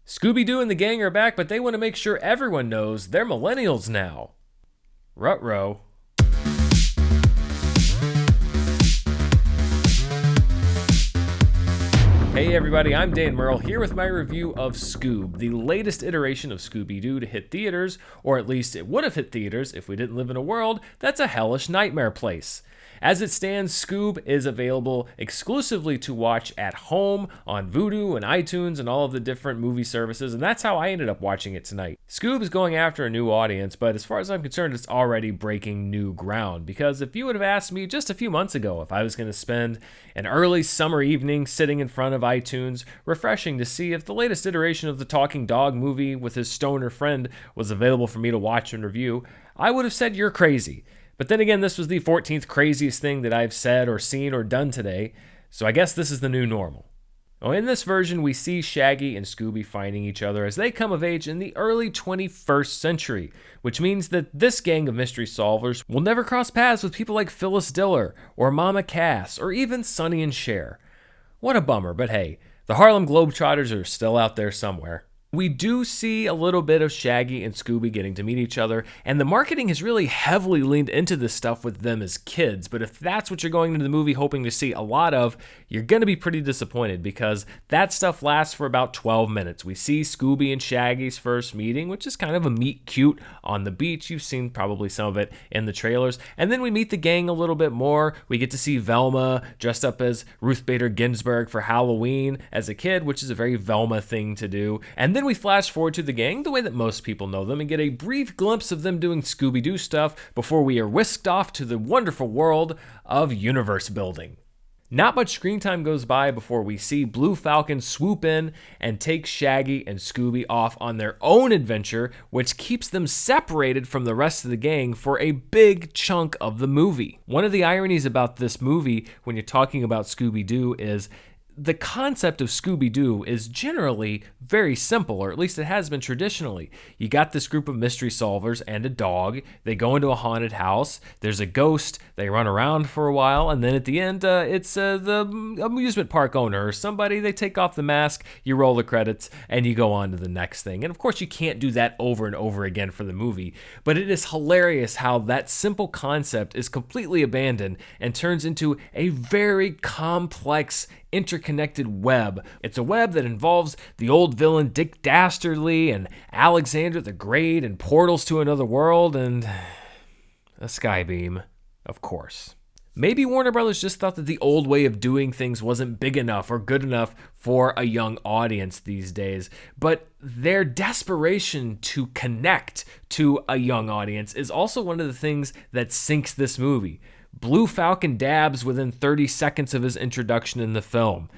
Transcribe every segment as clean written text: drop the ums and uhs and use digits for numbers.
Scooby-Doo and the gang are back, but they want to make sure everyone knows they're millennials now. Ruh-roh. Hey everybody, I'm Dan Murrell here with my review of Scoob, the latest iteration of Scooby-Doo to hit theaters, or at least it would have hit theaters if we didn't live in a world that's a hellish nightmare place. As it stands, Scoob is available exclusively to watch at home on Vudu and iTunes and all of the different movie services, and that's how I ended up watching it tonight. Scoob is going after a new audience, but as far as I'm concerned, it's already breaking new ground, because if you would have asked me just a few months ago if I was going to spend an early summer evening sitting in front of iTunes, refreshing to see if the latest iteration of the Talking Dog movie with his stoner friend was available for me to watch and review, I would have said you're crazy. But then again, this was the 14th craziest thing that I've said or seen or done today, so I guess this is the new normal. Well, in this version, we see Shaggy and Scooby finding each other as they come of age in the early 21st century, which means that this gang of mystery solvers will never cross paths with people like Phyllis Diller or Mama Cass or even Sonny and Cher. What a bummer, but hey, the Harlem Globetrotters are still out there somewhere. We do see a little bit of Shaggy and Scooby getting to meet each other, and the marketing has really heavily leaned into this stuff with them as kids, but if that's what you're going into the movie hoping to see a lot of, you're going to be pretty disappointed because that stuff lasts for about 12 minutes. We see Scooby and Shaggy's first meeting, which is kind of a meet cute on the beach. You've seen probably some of it in the trailers, and then we meet the gang a little bit more. We get to see Velma dressed up as Ruth Bader Ginsburg for Halloween as a kid, which is a very Velma thing to do, and then we flash forward to the gang the way that most people know them and get a brief glimpse of them doing Scooby-Doo stuff before we are whisked off to the wonderful world of universe building. Not much screen time goes by before we see Blue Falcon swoop in and take Shaggy and Scooby off on their own adventure, which keeps them separated from the rest of the gang for a big chunk of the movie. One of the ironies about this movie when you're talking about Scooby-Doo is the concept of Scooby-Doo is generally very simple, or at least it has been traditionally. You got this group of mystery solvers and a dog. They go into a haunted house. There's a ghost. They run around for a while, and then at the end, it's the amusement park owner or somebody. They take off the mask, you roll the credits, and you go on to the next thing. And of course, you can't do that over and over again for the movie, but it is hilarious how that simple concept is completely abandoned and turns into a very complex interconnected web. It's a web that involves the old villain Dick Dastardly and Alexander the Great and portals to another world and a skybeam, of course. Maybe Warner Brothers just thought that the old way of doing things wasn't big enough or good enough for a young audience these days, but their desperation to connect to a young audience is also one of the things that sinks this movie. Blue Falcon dabs within 30 seconds of his introduction in the film.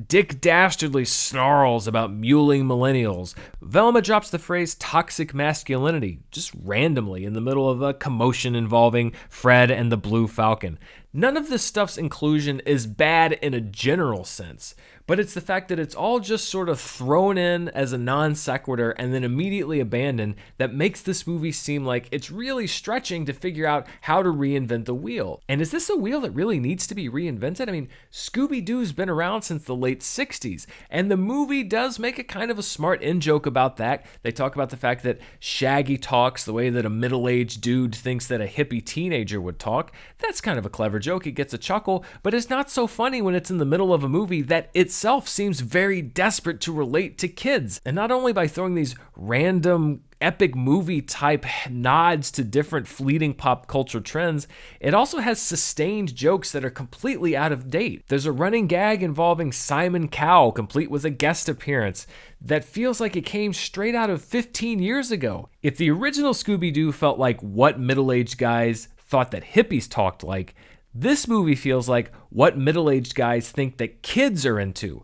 Dick Dastardly snarls about muling millennials. Velma drops the phrase toxic masculinity just randomly in the middle of a commotion involving Fred and the Blue Falcon. None of this stuff's inclusion is bad in a general sense, but it's the fact that it's all just sort of thrown in as a non sequitur and then immediately abandoned that makes this movie seem like it's really stretching to figure out how to reinvent the wheel. And is this a wheel that really needs to be reinvented? I mean, Scooby-Doo's been around since the late 60s, and the movie does make a kind of a smart in-joke about that. They talk about the fact that Shaggy talks the way that a middle-aged dude thinks that a hippie teenager would talk. That's kind of a clever joke. It gets a chuckle, but it's not so funny when it's in the middle of a movie that itself seems very desperate to relate to kids. And not only by throwing these random epic movie type nods to different fleeting pop culture trends, it also has sustained jokes that are completely out of date. There's a running gag involving Simon Cowell, complete with a guest appearance, that feels like it came straight out of 15 years ago. If the original Scooby-Doo felt like what middle-aged guys thought that hippies talked like, this movie feels like what middle-aged guys think that kids are into.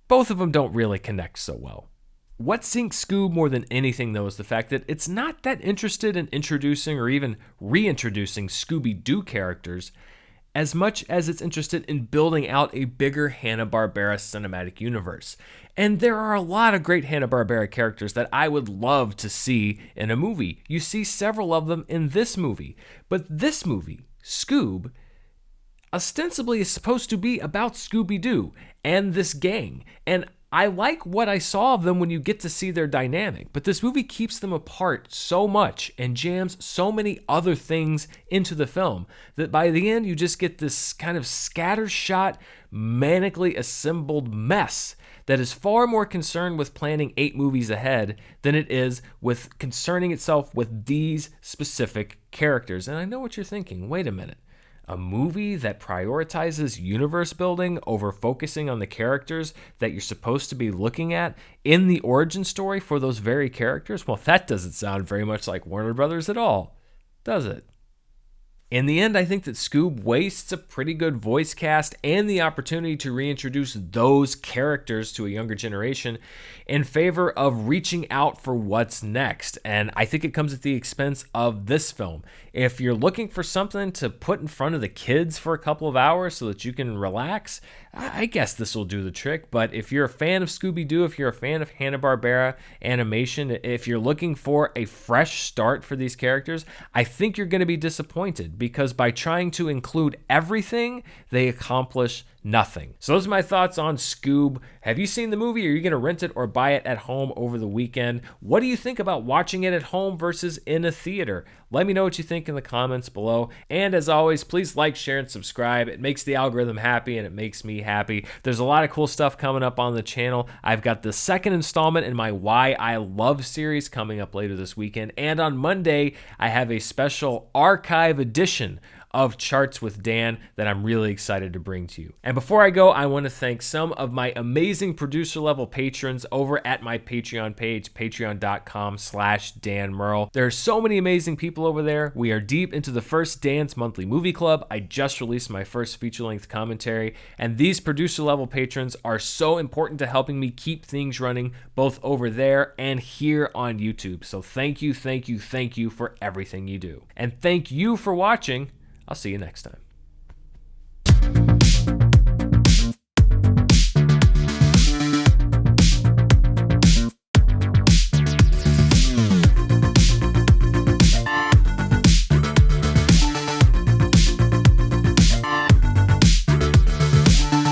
Both of them don't really connect so well. What sinks Scoob more than anything, though, is the fact that it's not that interested in introducing or even reintroducing Scooby-Doo characters as much as it's interested in building out a bigger Hanna-Barbera cinematic universe. And there are a lot of great Hanna-Barbera characters that I would love to see in a movie. You see several of them in this movie. But this movie, Scoob, ostensibly is supposed to be about Scooby-Doo and this gang. And I like what I saw of them when you get to see their dynamic, but this movie keeps them apart so much and jams so many other things into the film that by the end you just get this kind of scattershot, manically assembled mess that is far more concerned with planning 8 movies ahead than it is with concerning itself with these specific characters. And I know what you're thinking. Wait a minute. A movie that prioritizes universe building over focusing on the characters that you're supposed to be looking at in the origin story for those very characters? Well, that doesn't sound very much like Warner Brothers at all, does it? In the end, I think that Scoob wastes a pretty good voice cast and the opportunity to reintroduce those characters to a younger generation in favor of reaching out for what's next. And I think it comes at the expense of this film. If you're looking for something to put in front of the kids for a couple of hours so that you can relax, I guess this will do the trick. But if you're a fan of Scooby-Doo, if you're a fan of Hanna-Barbera animation, if you're looking for a fresh start for these characters, I think you're going to be disappointed, because by trying to include everything, they accomplish nothing. So those are my thoughts on Scoob. Have you seen the movie? Are you going to rent it or buy it at home over the weekend? What do you think about watching it at home versus in a theater? Let me know what you think in the comments below. And as always, please like, share, and subscribe. It makes the algorithm happy and it makes me happy. There's a lot of cool stuff coming up on the channel. I've got the second installment in my Why I Love series coming up later this weekend. And on Monday, I have a special archive edition of Charts with Dan that I'm really excited to bring to you. And before I go, I want to thank some of my amazing producer level patrons over at my Patreon page, patreon.com/Dan Murrell. There are so many amazing people over there. We are deep into the first Dan's Monthly Movie Club. I just released my first feature-length commentary, and these producer level patrons are so important to helping me keep things running both over there and here on YouTube. So thank you, thank you, thank you for everything you do. And thank you for watching. I'll see you next time.